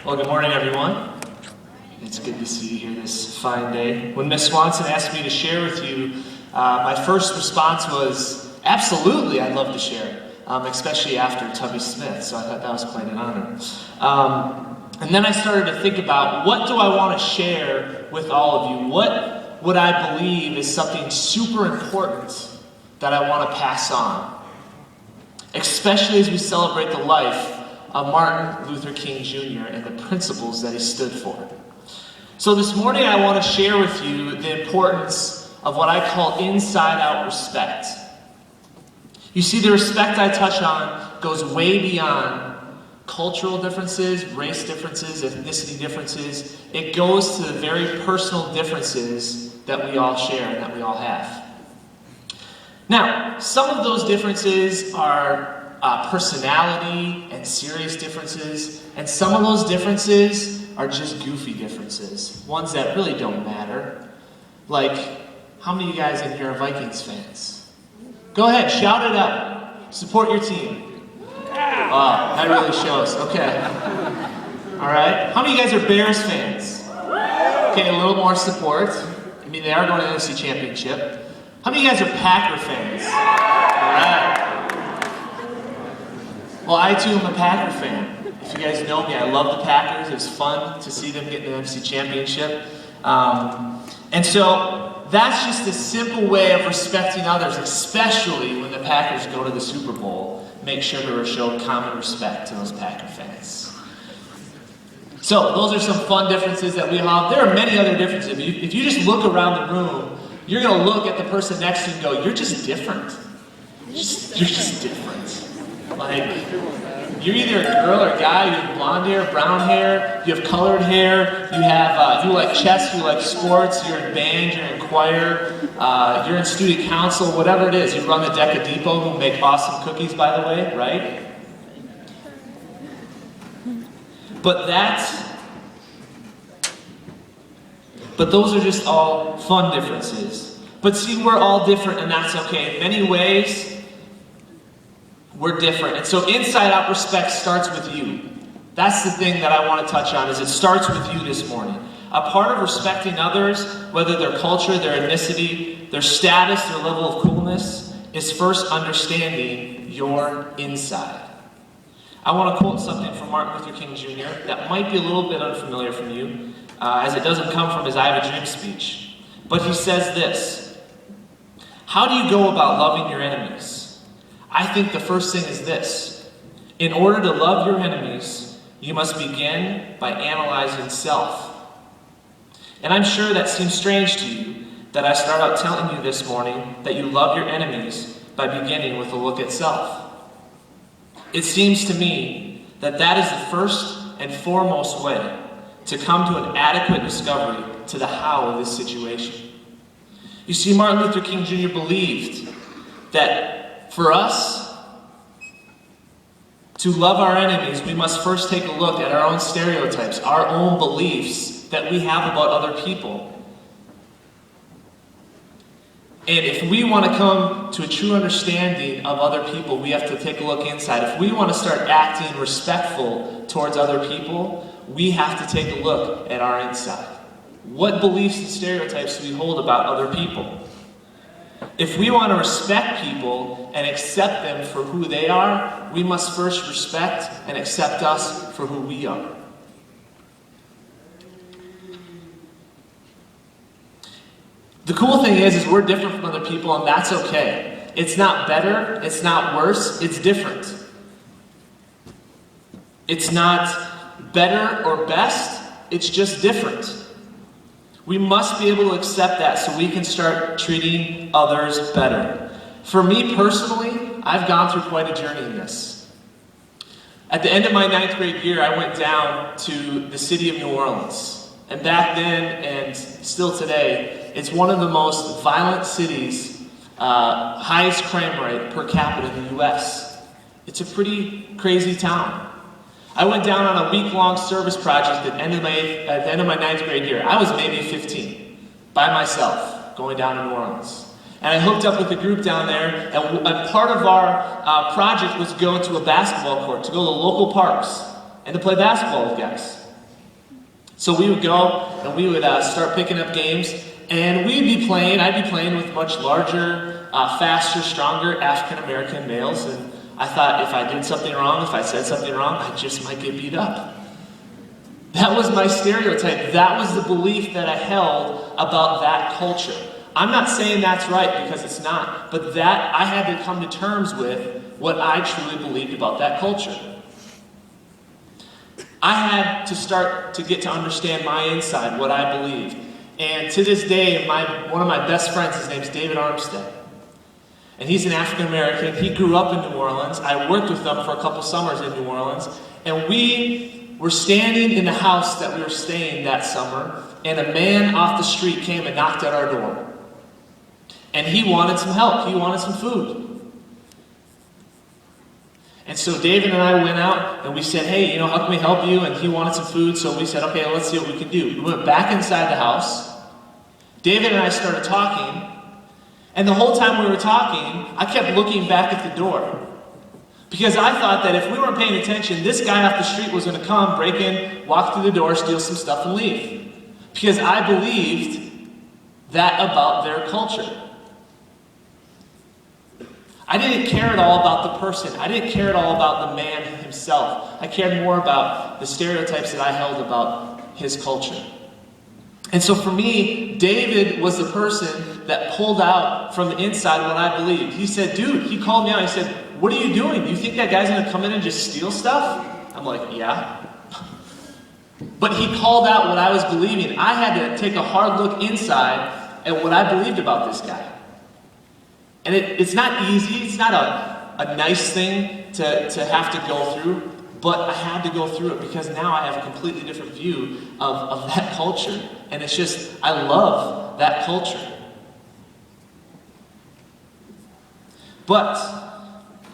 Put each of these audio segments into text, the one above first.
Well, good morning, everyone. It's good to see you here this fine day. When Miss Swanson asked me to share with you, my first response was, absolutely, I'd love to share, especially after Tubby Smith, so I thought that was quite an honor. And then I started to think about, what do I want to share with all of you? What would I believe is something super important that I want to pass on? Especially as we celebrate the life of Martin Luther King Jr. and the principles that he stood for. So this morning I want to share with you the importance of what I call inside-out respect. You see, the respect I touch on goes way beyond cultural differences, race differences, ethnicity differences. It goes to the very personal differences that we all share and that we all have. Now, some of those differences are personality and serious differences, and some of those differences are just goofy differences, ones that really don't matter. Like, how many of you guys in here are Vikings fans? Go ahead, shout it out. Support your team. Wow, that really shows. Okay. All right. How many of you guys are Bears fans? Okay, a little more support. I mean, they are going to the NFC Championship. How many of you guys are Packer fans? All right. Well, I too am a Packer fan. If you guys know me, I love the Packers. It was fun to see them get the NFC Championship. And so that's just a simple way of respecting others, especially when the Packers go to the Super Bowl. Make sure to show common respect to those Packer fans. So those are some fun differences that we have. There are many other differences. If you just look around the room, you're going to look at the person next to you and go, you're just different. You're just different. Like, you're either a girl or a guy, you have blonde hair, brown hair, you have colored hair, you like chess, you like sports, you're in band, you're in choir, you're in student council, whatever it is. You run the Deca Depot, who make awesome cookies, by the way, right? But those are just all fun differences. But see, we're all different, and that's okay. In many ways, we're different. And so inside-out respect starts with you. That's the thing that I want to touch on, is it starts with you this morning. A part of respecting others, whether their culture, their ethnicity, their status, their level of coolness, is first understanding your inside. I want to quote something from Martin Luther King Jr. that might be a little bit unfamiliar from you, as it doesn't come from his I Have a Dream speech. But he says this: how do you go about loving your enemies? I think the first thing is this: in order to love your enemies, you must begin by analyzing self. And I'm sure that seems strange to you, that I start out telling you this morning that you love your enemies by beginning with a look at self. It seems to me that that is the first and foremost way to come to an adequate discovery to the how of this situation. You see, Martin Luther King Jr. believed that for us to love our enemies, we must first take a look at our own stereotypes, our own beliefs that we have about other people. And if we want to come to a true understanding of other people, we have to take a look inside. If we want to start acting respectful towards other people, we have to take a look at our inside. What beliefs and stereotypes do we hold about other people? If we want to respect people and accept them for who they are, we must first respect and accept us for who we are. The cool thing is we're different from other people, and that's okay. It's not better, it's not worse, it's different. It's not better or best, it's just different. We must be able to accept that so we can start treating others better. For me personally, I've gone through quite a journey in this. At the end of my 9th grade year, I went down to the city of New Orleans. And back then, and still today, it's one of the most violent cities, highest crime rate per capita in the U.S. It's a pretty crazy town. I went down on a week-long service project at the end of my 9th grade year. I was maybe 15, by myself, going down to New Orleans. And I hooked up with a group down there, and part of our project was to go to a basketball court, to go to the local parks, and to play basketball with guys. So we would go and we would start picking up games, and I'd be playing with much larger, faster, stronger African-American males, and I thought if I did something wrong, if I said something wrong, I just might get beat up. That was my stereotype. That was the belief that I held about that culture. I'm not saying that's right, because it's not, but that I had to come to terms with what I truly believed about that culture. I had to start to get to understand my inside, what I believed. And to this day, one of my best friends, his name's David Armstead. And he's an African American. He grew up in New Orleans. I worked with them for a couple summers in New Orleans. And we were standing in the house that we were staying that summer, and a man off the street came and knocked at our door. And he wanted some help. He wanted some food. And so David and I went out and we said, hey, how can we help you? And he wanted some food, so we said, okay, let's see what we can do. We went back inside the house. David and I started talking. And the whole time we were talking, I kept looking back at the door. Because I thought that if we weren't paying attention, this guy off the street was going to come, break in, walk through the door, steal some stuff, and leave. Because I believed that about their culture. I didn't care at all about the person. I didn't care at all about the man himself. I cared more about the stereotypes that I held about his culture. And so for me, David was the person that pulled out from the inside what I believed. He said, dude, he called me out. He said, what are you doing? Do you think that guy's going to come in and just steal stuff? I'm like, yeah. But he called out what I was believing. I had to take a hard look inside at what I believed about this guy. And it's not easy. It's not a nice thing to have to go through. But I had to go through it because now I have a completely different view of that culture. And it's just, I love that culture. But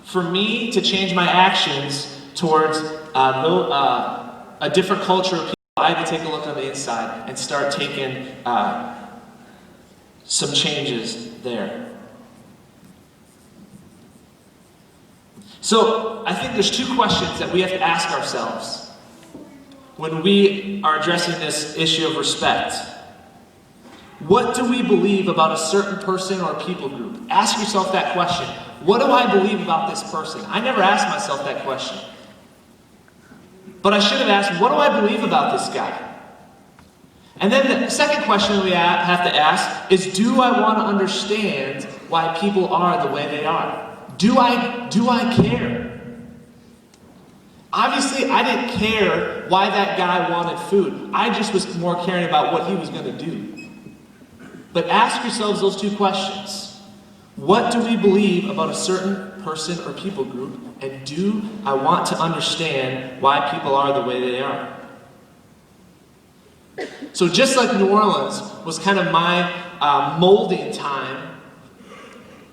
for me to change my actions towards a different culture of people, I had to take a look on the inside and start taking some changes there. So I think there's two questions that we have to ask ourselves when we are addressing this issue of respect. What do we believe about a certain person or people group? Ask yourself that question. What do I believe about this person? I never asked myself that question. But I should have asked, what do I believe about this guy? And then the second question we have to ask is, do I want to understand why people are the way they are? Do I care? Obviously, I didn't care why that guy wanted food. I just was more caring about what he was going to do. But ask yourselves those two questions. What do we believe about a certain person or people group? And do I want to understand why people are the way they are? So just like New Orleans was kind of my molding time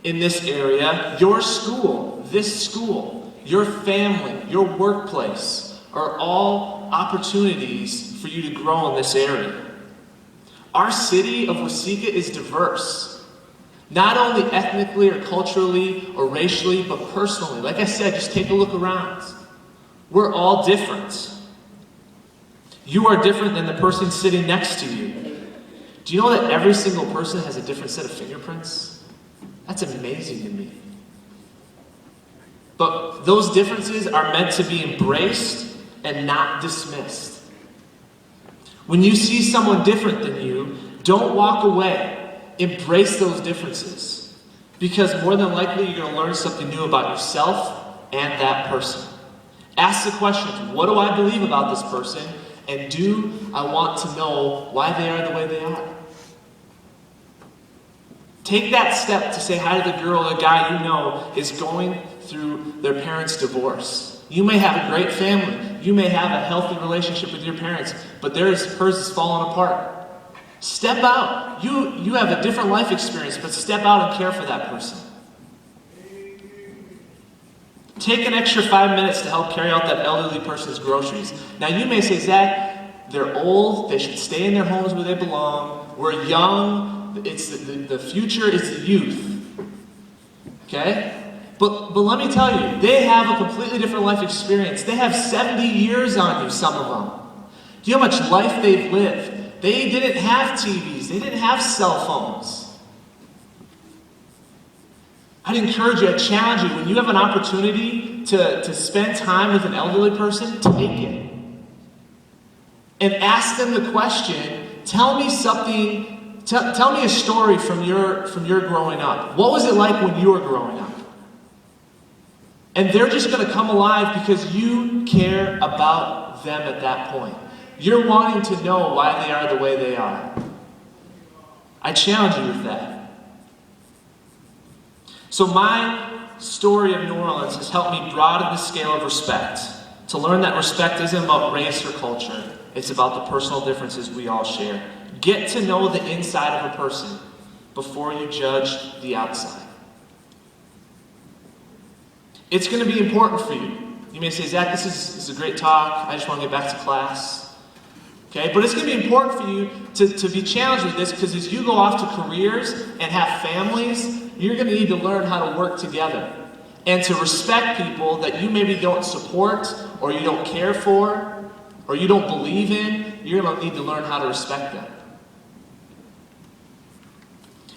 in this area, your school, this school, your family, your workplace are all opportunities for you to grow in this area. Our city of Waseca is diverse, not only ethnically or culturally or racially, but personally. Like I said, just take a look around. We're all different. You are different than the person sitting next to you. Do you know that every single person has a different set of fingerprints? That's amazing to me. But those differences are meant to be embraced and not dismissed. When you see someone different than you, don't walk away. Embrace those differences. Because more than likely, you're going to learn something new about yourself and that person. Ask the questions, what do I believe about this person? And do I want to know why they are the way they are? Take that step to say hi to the girl or the guy you know is going through their parents' divorce. You may have a great family. You may have a healthy relationship with your parents, but hers is falling apart. Step out. You have a different life experience, but step out and care for that person. Take an extra 5 minutes to help carry out that elderly person's groceries. Now you may say, Zach, they're old, they should stay in their homes where they belong. We're young. It's the future is the youth. Okay? But let me tell you, they have a completely different life experience. They have 70 years on you, some of them. Do you know how much life they've lived? They didn't have TVs. They didn't have cell phones. I'd encourage you, I'd challenge you, when you have an opportunity to spend time with an elderly person, take it. And ask them the question, tell me something, tell me a story from your growing up. What was it like when you were growing up? And they're just going to come alive because you care about them at that point. You're wanting to know why they are the way they are. I challenge you with that. So my story of New Orleans has helped me broaden the scale of respect. To learn that respect isn't about race or culture. It's about the personal differences we all share. Get to know the inside of a person before you judge the outside. It's going to be important for you. You may say, Zach, this is a great talk. I just want to get back to class. Okay, but it's going to be important for you to be challenged with this, because as you go off to careers and have families, you're going to need to learn how to work together and to respect people that you maybe don't support or you don't care for or you don't believe in. You're going to need to learn how to respect them.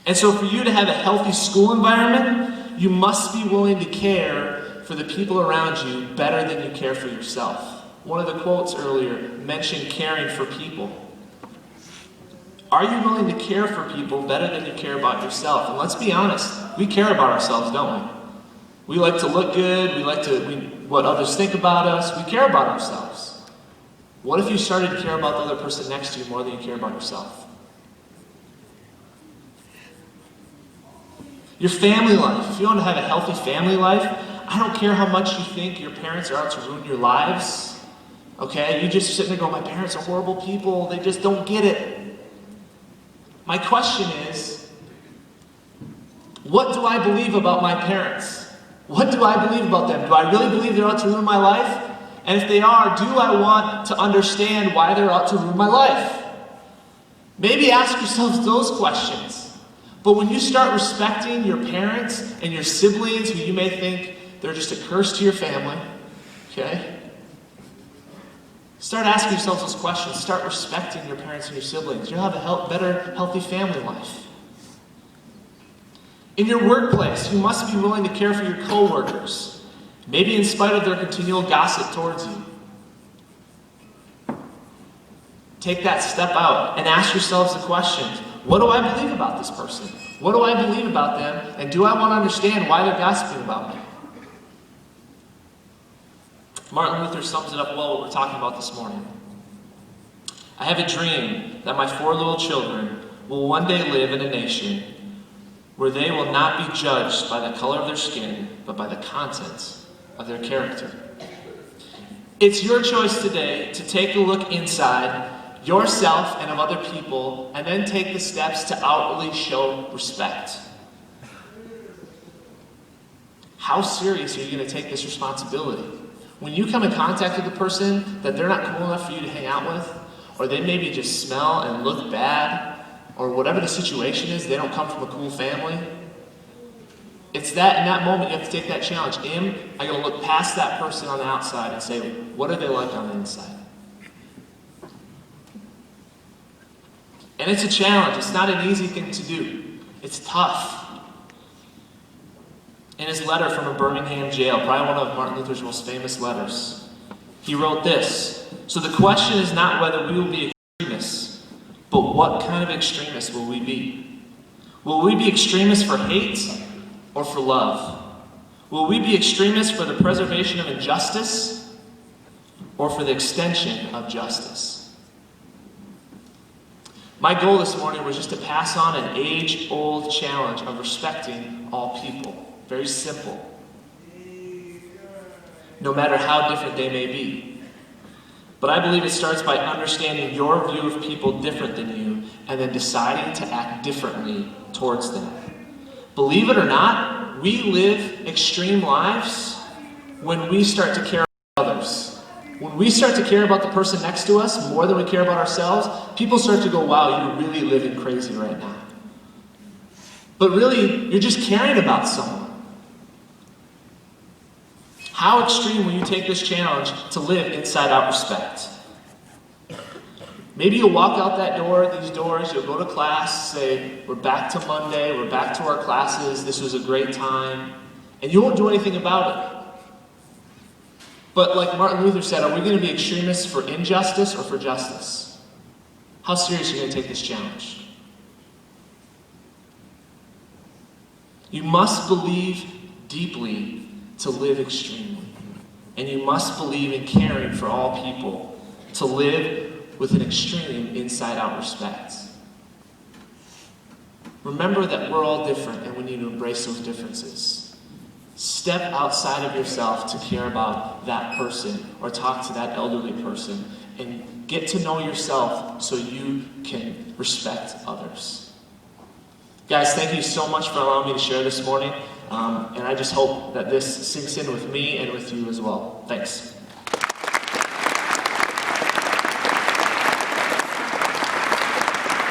And so for you to have a healthy school environment, you must be willing to care for the people around you better than you care for yourself. One of the quotes earlier mentioned caring for people. Are you willing to care for people better than you care about yourself? And let's be honest, we care about ourselves, don't we? We like to look good, what others think about us, we care about ourselves. What if you started to care about the other person next to you more than you care about yourself? Your family life. If you want to have a healthy family life, I don't care how much you think your parents are out to ruin your lives. Okay? You just sit there going, my parents are horrible people, they just don't get it. My question is, what do I believe about my parents? What do I believe about them? Do I really believe they're out to ruin my life? And if they are, do I want to understand why they're out to ruin my life? Maybe ask yourselves those questions. But when you start respecting your parents and your siblings, who you may think they're just a curse to your family, okay? Start asking yourselves those questions. Start respecting your parents and your siblings. You'll have a better, healthy family life. In your workplace, you must be willing to care for your coworkers, maybe in spite of their continual gossip towards you. Take that step out and ask yourselves the questions. What do I believe about this person? What do I believe about them? And do I want to understand why they're gossiping about me? Martin Luther sums it up well, what we're talking about this morning. I have a dream that my 4 little children will one day live in a nation where they will not be judged by the color of their skin, but by the contents of their character. It's your choice today to take a look inside yourself and of other people, and then take the steps to outwardly show respect. How serious are you going to take this responsibility? When you come in contact with a person that they're not cool enough for you to hang out with, or they maybe just smell and look bad, or whatever the situation is, they don't come from a cool family, it's that in that moment you have to take that challenge. I got to look past that person on the outside and say, what are they like on the inside? And it's a challenge. It's not an easy thing to do. It's tough. In his letter from a Birmingham jail, probably one of Martin Luther's most famous letters, he wrote this: so the question is not whether we will be extremists, but what kind of extremists will we be? Will we be extremists for hate or for love? Will we be extremists for the preservation of injustice or for the extension of justice? My goal this morning was just to pass on an age-old challenge of respecting all people. Very simple. No matter how different they may be. But I believe it starts by understanding your view of people different than you and then deciding to act differently towards them. Believe it or not, we live extreme lives when we start to care about others. When we start to care about the person next to us more than we care about ourselves, people start to go, wow, you're really living crazy right now. But really, you're just caring about someone. How extreme will you take this challenge to live inside out respect? Maybe you'll walk out that door, these doors, you'll go to class, say, we're back to Monday, we're back to our classes, this was a great time, and you won't do anything about it. But like Martin Luther said, are we going to be extremists for injustice or for justice? How serious are you going to take this challenge? You must believe deeply to live extremely. And you must believe in caring for all people, to live with an extreme inside-out respect. Remember that we're all different and we need to embrace those differences. Step outside of yourself to care about that person or talk to that elderly person and get to know yourself so you can respect others. Guys, thank you so much for allowing me to share this morning. And I just hope that this sinks in with me and with you as well. Thanks.